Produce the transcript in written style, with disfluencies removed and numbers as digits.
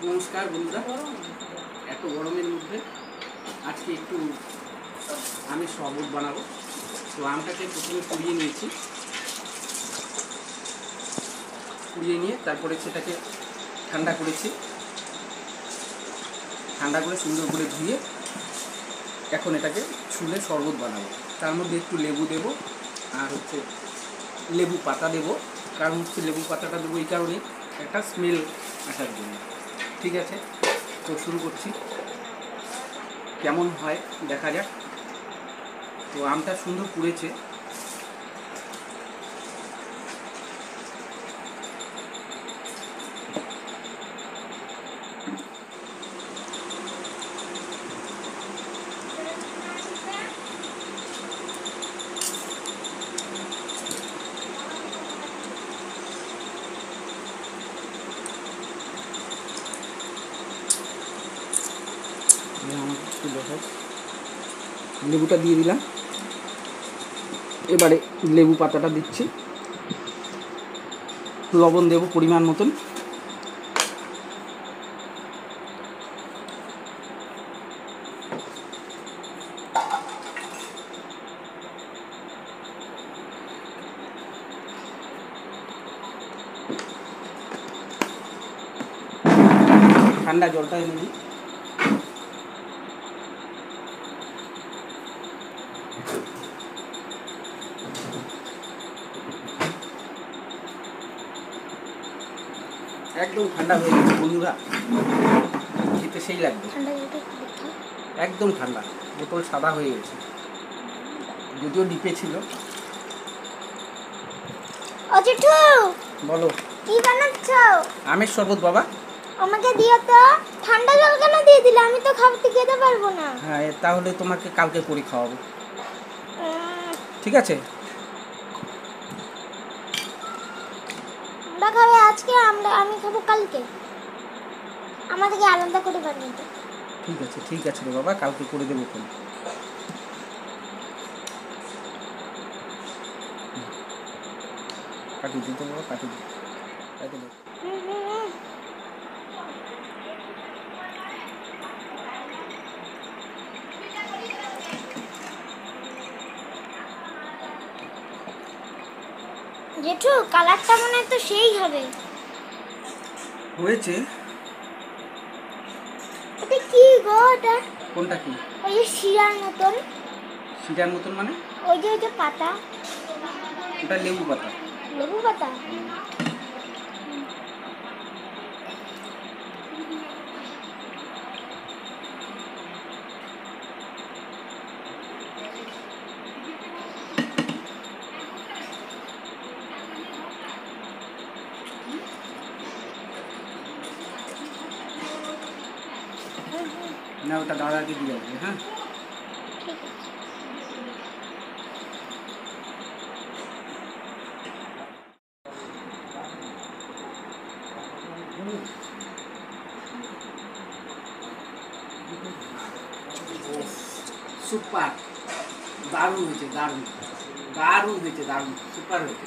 নমস্কার বন্ধুরা, এত গরমের মধ্যে আজকে একটু আমি শরবত বানাবো। তো আমটাকে প্রথমে পুড়িয়ে নিয়েছি, পুড়িয়ে নিয়ে তারপরে সেটাকে ঠান্ডা করেছি, ঠান্ডা করে সুন্দর করে ধুয়ে এখন এটাকে ছুলে শরবত বানাবো। তার মধ্যে একটু লেবু দেবো আর লেবু পাতা দেবো। কারণ লেবু পাতাটা দেবো এই কারণে একটা স্মেল আসার জন্য। ঠিক আছে, তো শুরু করছি, কেমন হয় দেখা যাক। তো আমটা সুন্দর পুড়েছে, লেবুটা দিয়ে দিলাম, এবারে লেবু পাতাটা দিচ্ছি, লবণ দেবো পরিমাণ মতন, ঠান্ডা জলটা এনে দিই। একদম ঠান্ডা হয়ে গেছে বন্ধুরা, খেতে সেই লাগবে। একদম ঠান্ডা, বোতল সাদা হয়ে গেছে, যদিও ডিপে ছিল। বলো, কি বানাচ্ছ? আমের শরবত বাবা। আমাকে দিও তো। ঠান্ডা জল কেন দিয়ে দিলে? আমি তো খাবতে খেতে পারবো না। হ্যাঁ, তাহলে তোমাকে কালকে করে খাওয়াবো, ঠিক আছে? আমরা খাবে আজকে, আমি খাবো কালকে। আমাদেরকে আলাদা করে বানিয়ে দাও। ঠিক আছে, ঠিক আছে রে বাবা, কালকে করে দেবো ফোন। কাটি দিতে বাবা, কাটি দিতে জেঠু, কালারটা মনে হয় তো সেই হবে। হয়েছে। এটা কি গো? এটা কোনটা কি? ওই যে শিরার মতন। শিরার মতন মানে? ওই যে পাতা। ওটা লেবু পাতা। লেবু পাতা? না, ওটা দাদাকে দিয়ে আসবে। হ্যাঁ, সুপার, দারুণ হয়েছে, দারুণ দারুণ হয়েছে, দারুণ সুপার হয়েছে।